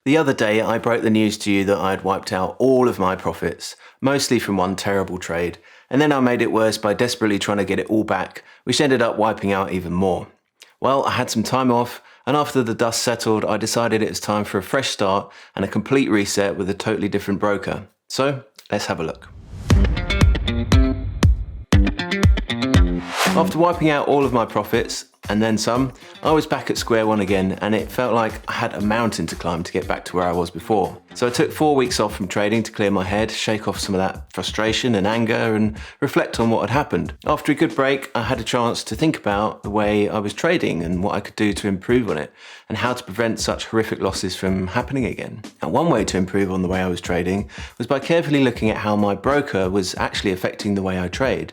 The other day, I broke the news to you that I'd wiped out all of my profits, mostly from one terrible trade, and then I made it worse by desperately trying to get it all back, which ended up wiping out even more. Well, I had some time off, and after the dust settled, I decided it was time for a fresh start and a complete reset with a totally different broker. So, let's have a look. After wiping out all of my profits, and then some, I was back at square one again, and it felt like I had a mountain to climb to get back to where I was before. So I took 4 weeks off from trading to clear my head, shake off some of that frustration and anger, and reflect on what had happened. After a good break, I had a chance to think about the way I was trading and what I could do to improve on it, and how to prevent such horrific losses from happening again. Now, one way to improve on the way I was trading was by carefully looking at how my broker was actually affecting the way I trade.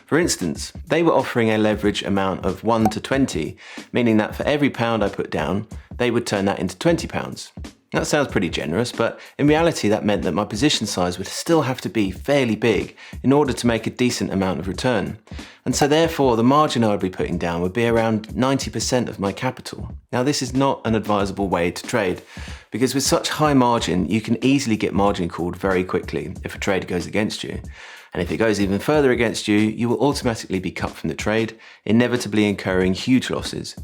For instance, they were offering a leverage amount of 1 to 20, meaning that for every pound I put down, they would turn that into £20. That sounds pretty generous, but in reality that meant that my position size would still have to be fairly big in order to make a decent amount of return. And so therefore the margin I would be putting down would be around 90% of my capital. Now this is not an advisable way to trade, because with such high margin you can easily get margin called very quickly if a trade goes against you. And if it goes even further against you, you will automatically be cut from the trade, inevitably incurring huge losses.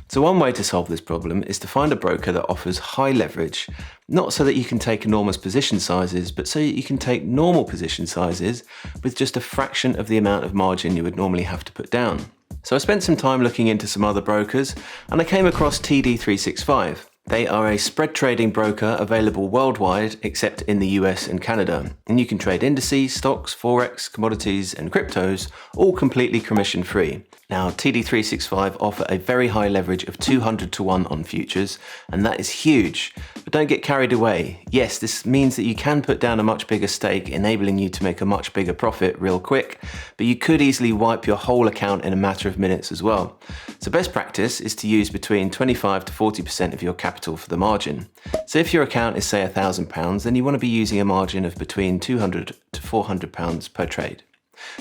So one way to solve this problem is to find a broker that offers high leverage, not so that you can take enormous position sizes, but so that you can take normal position sizes with just a fraction of the amount of margin you would normally have to put down. So I spent some time looking into some other brokers, and I came across TD365. They are a spread trading broker available worldwide except in the US and Canada, and you can trade indices, stocks, forex, commodities and cryptos, all completely commission free. Now TD365 offer a very high leverage of 200 to 1 on futures, and that is huge, but don't get carried away. Yes, this means that you can put down a much bigger stake, enabling you to make a much bigger profit real quick, but you could easily wipe your whole account in a matter of minutes as well. So best practice is to use between 25 to 40% of your capital for the margin. So if your account is say £1,000, then you want to be using a margin of between £200 to £400 per trade.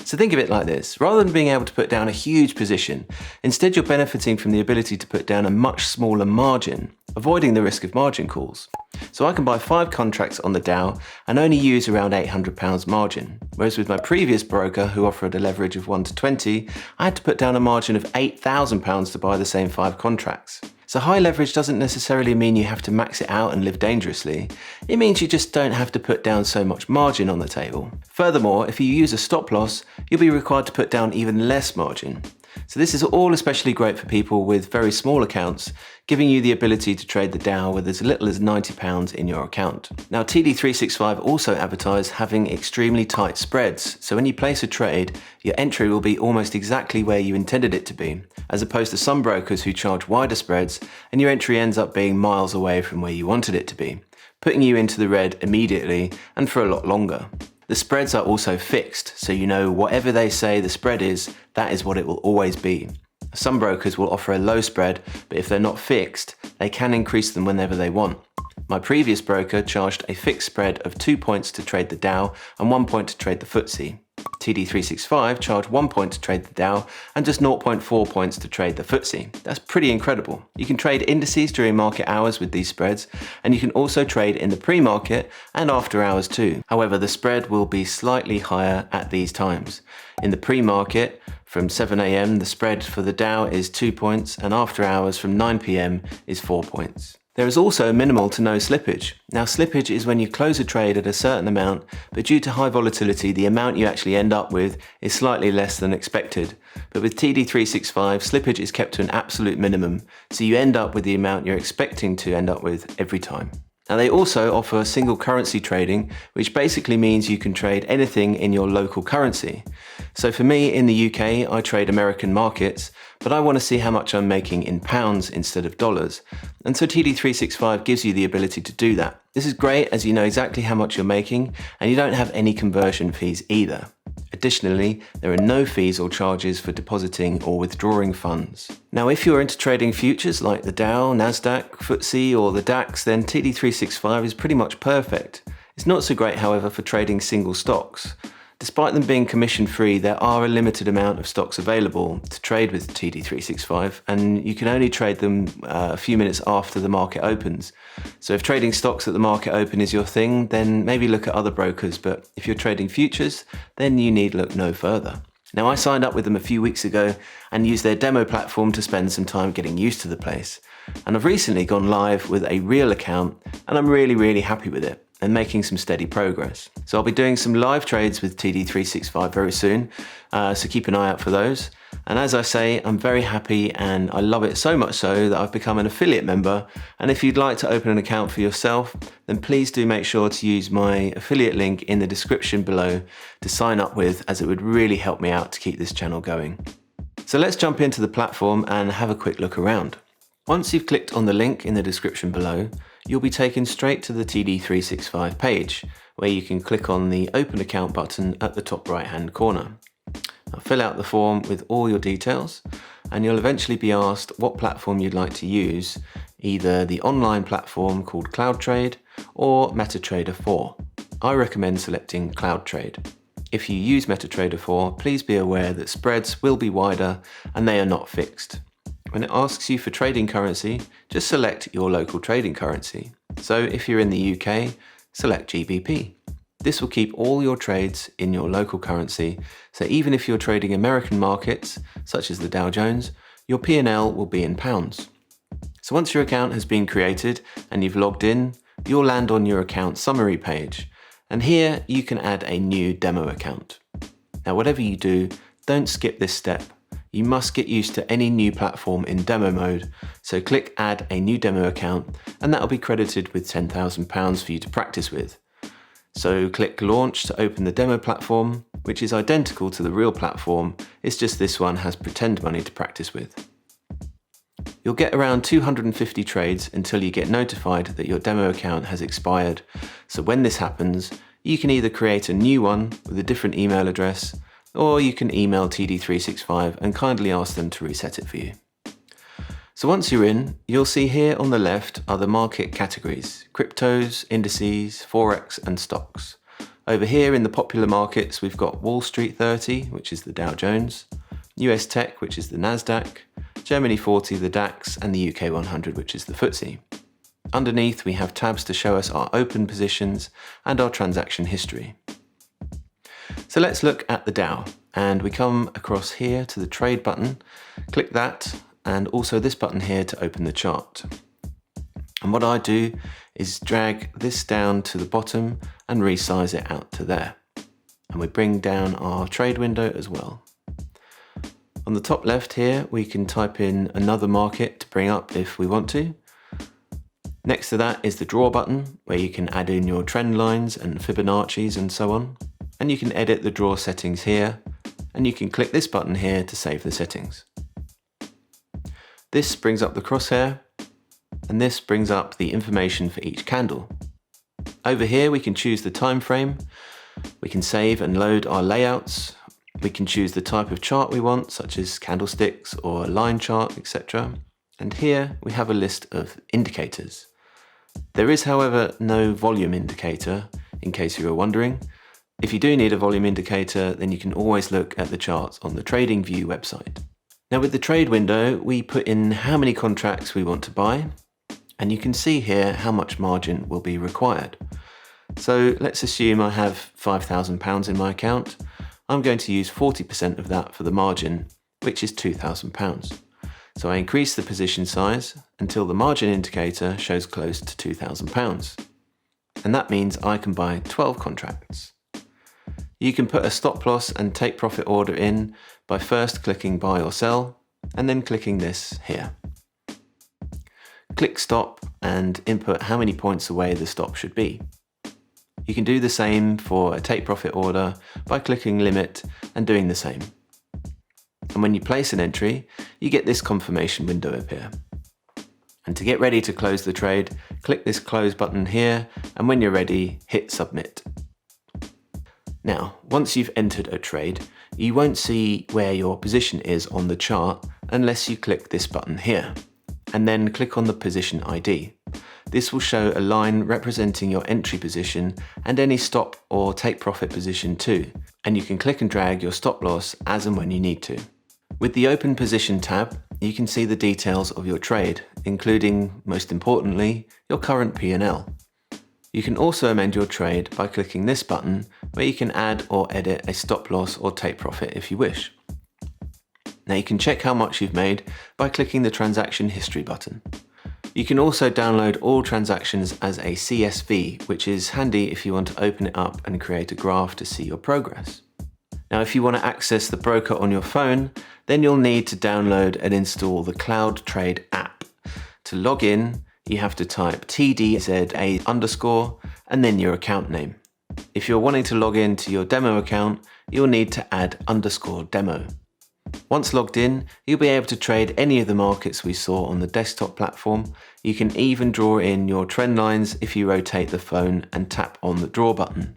So think of it like this: rather than being able to put down a huge position, instead you're benefiting from the ability to put down a much smaller margin, avoiding the risk of margin calls. So I can buy 5 contracts on the Dow and only use around £800 margin, whereas with my previous broker, who offered a leverage of 1 to 20, I had to put down a margin of £8,000 to buy the same 5 contracts. So high leverage doesn't necessarily mean you have to max it out and live dangerously. It means you just don't have to put down so much margin on the table. Furthermore, if you use a stop loss, you'll be required to put down even less margin. So this is all especially great for people with very small accounts, giving you the ability to trade the Dow with as little as £90 in your account. Now TD365 also advertise having extremely tight spreads, so when you place a trade, your entry will be almost exactly where you intended it to be, as opposed to some brokers who charge wider spreads and your entry ends up being miles away from where you wanted it to be, putting you into the red immediately and for a lot longer. The spreads are also fixed, so you know whatever they say the spread is, that is what it will always be. Some brokers will offer a low spread, but if they're not fixed, they can increase them whenever they want. My previous broker charged a fixed spread of 2 points to trade the Dow and 1 point to trade the FTSE. TD365 charged 1 point to trade the Dow and just 0.4 points to trade the FTSE. That's pretty incredible. You can trade indices during market hours with these spreads, and you can also trade in the pre-market and after hours too. However, the spread will be slightly higher at these times. In the pre-market, from 7 AM, the spread for the Dow is 2 points, and after hours from 9 PM is 4 points. There is also minimal to no slippage. Now slippage is when you close a trade at a certain amount, but due to high volatility, the amount you actually end up with is slightly less than expected. But with TD365, slippage is kept to an absolute minimum, so you end up with the amount you're expecting to end up with every time. Now they also offer single currency trading, which basically means you can trade anything in your local currency. So for me in the UK, I trade American markets, but I want to see how much I'm making in pounds instead of dollars. And so TD365 gives you the ability to do that. This is great as you know exactly how much you're making, and you don't have any conversion fees either. Additionally, there are no fees or charges for depositing or withdrawing funds. Now, if you're into trading futures like the Dow, Nasdaq, FTSE or the DAX, then TD365 is pretty much perfect. It's not so great, however, for trading single stocks. Despite them being commission free, there are a limited amount of stocks available to trade with TD365, and you can only trade them a few minutes after the market opens. So if trading stocks at the market open is your thing, then maybe look at other brokers, but if you're trading futures, then you need look no further. Now, I signed up with them a few weeks ago and used their demo platform to spend some time getting used to the place. And I've recently gone live with a real account, and I'm really happy with it and making some steady progress. So I'll be doing some live trades with TD365 very soon, so keep an eye out for those. And as I say, I'm very happy and I love it so much so that I've become an affiliate member. And if you'd like to open an account for yourself, then please do make sure to use my affiliate link in the description below to sign up with, as it would really help me out to keep this channel going. So let's jump into the platform and have a quick look around. Once you've clicked on the link in the description below, you'll be taken straight to the TD365 page, where you can click on the Open Account button at the top right hand corner. Now, fill out the form with all your details, and you'll eventually be asked what platform you'd like to use, either the online platform called CloudTrade or MetaTrader 4. I recommend selecting CloudTrade. If you use MetaTrader 4, please be aware that spreads will be wider and they are not fixed. When it asks you for trading currency, just select your local trading currency. So if you're in the UK, select GBP. This will keep all your trades in your local currency, so even if you're trading American markets, such as the Dow Jones, your P&L will be in pounds. So once your account has been created and you've logged in, you'll land on your account summary page, and here you can add a new demo account. Now, whatever you do, don't skip this step. You must get used to any new platform in demo mode, so click Add a new demo account, and that'll be credited with £10,000 for you to practice with. So click Launch to open the demo platform, which is identical to the real platform, it's just this one has pretend money to practice with. You'll get around 250 trades until you get notified that your demo account has expired, so when this happens, you can either create a new one with a different email address, or you can email TD365 and kindly ask them to reset it for you. So once you're in, you'll see here on the left are the market categories: cryptos, indices, forex and stocks. Over here in the popular markets, we've got Wall Street 30, which is the Dow Jones, US Tech, which is the Nasdaq, Germany 40, the DAX, and the UK 100, which is the FTSE. Underneath, we have tabs to show us our open positions and our transaction history. So let's look at the Dow, and we come across here to the trade button, click that, and also this button here to open the chart. And what I do is drag this down to the bottom and resize it out to there. And we bring down our trade window as well. On the top left here, we can type in another market to bring up if we want to. Next to that is the draw button, where you can add in your trend lines and Fibonacci's and so on. And you can edit the draw settings here, and you can click this button here to save the settings. This brings up the crosshair, and this brings up the information for each candle. Over here we can choose the time frame, we can save and load our layouts, we can choose the type of chart we want, such as candlesticks or a line chart, etc. And here we have a list of indicators. There is, however, no volume indicator, in case you were wondering. If you do need a volume indicator, then you can always look at the charts on the TradingView website. Now with the trade window, we put in how many contracts we want to buy, and you can see here how much margin will be required. So let's assume I have £5,000 in my account. I'm going to use 40% of that for the margin, which is £2,000. So I increase the position size until the margin indicator shows close to £2,000. And that means I can buy 12 contracts. You can put a stop loss and take profit order in by first clicking buy or sell, and then clicking this here. Click stop and input how many points away the stop should be. You can do the same for a take profit order by clicking limit and doing the same. And when you place an entry, you get this confirmation window appear. And to get ready to close the trade, click this close button here, and when you're ready, hit submit. Now, once you've entered a trade, you won't see where your position is on the chart unless you click this button here, and then click on the position ID. this will show a line representing your entry position and any stop or take profit position too, and you can click and drag your stop loss as and when you need to. With the Open Position tab, you can see the details of your trade, including, most importantly, your current P&L. You can also amend your trade by clicking this button, where you can add or edit a stop loss or take profit if you wish. Now you can check how much you've made by clicking the Transaction History button. You can also download all transactions as a CSV, which is handy if you want to open it up and create a graph to see your progress. Now if you want to access the broker on your phone, then you'll need to download and install the CloudTrade app. To log in, you have to type TDZA_ and then your account name. If you're wanting to log in to your demo account, you'll need to add _demo. Once logged in, you'll be able to trade any of the markets we saw on the desktop platform. You can even draw in your trend lines if you rotate the phone and tap on the draw button.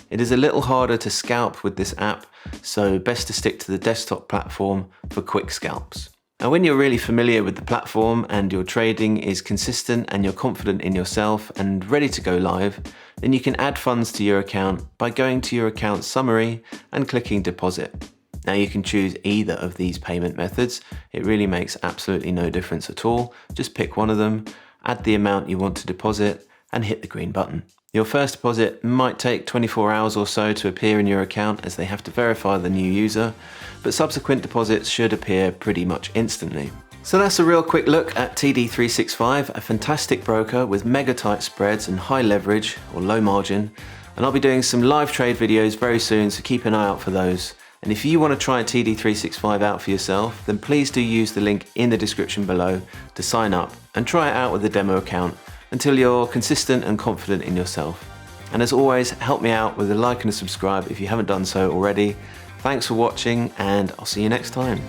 It is a little harder to scalp with this app, so best to stick to the desktop platform for quick scalps. Now when you're really familiar with the platform and your trading is consistent and you're confident in yourself and ready to go live, then you can add funds to your account by going to your account summary and clicking deposit. Now you can choose either of these payment methods. It really makes absolutely no difference at all. Just pick one of them, add the amount you want to deposit and hit the green button. Your first deposit might take 24 hours or so to appear in your account as they have to verify the new user, but subsequent deposits should appear pretty much instantly. So that's a real quick look at TD365, a fantastic broker with mega tight spreads and high leverage or low margin. And I'll be doing some live trade videos very soon, so keep an eye out for those. And if you want to try TD365 out for yourself, then please do use the link in the description below to sign up and try it out with a demo account until you're consistent and confident in yourself. And as always, help me out with a like and a subscribe if you haven't done so already. Thanks for watching, and I'll see you next time.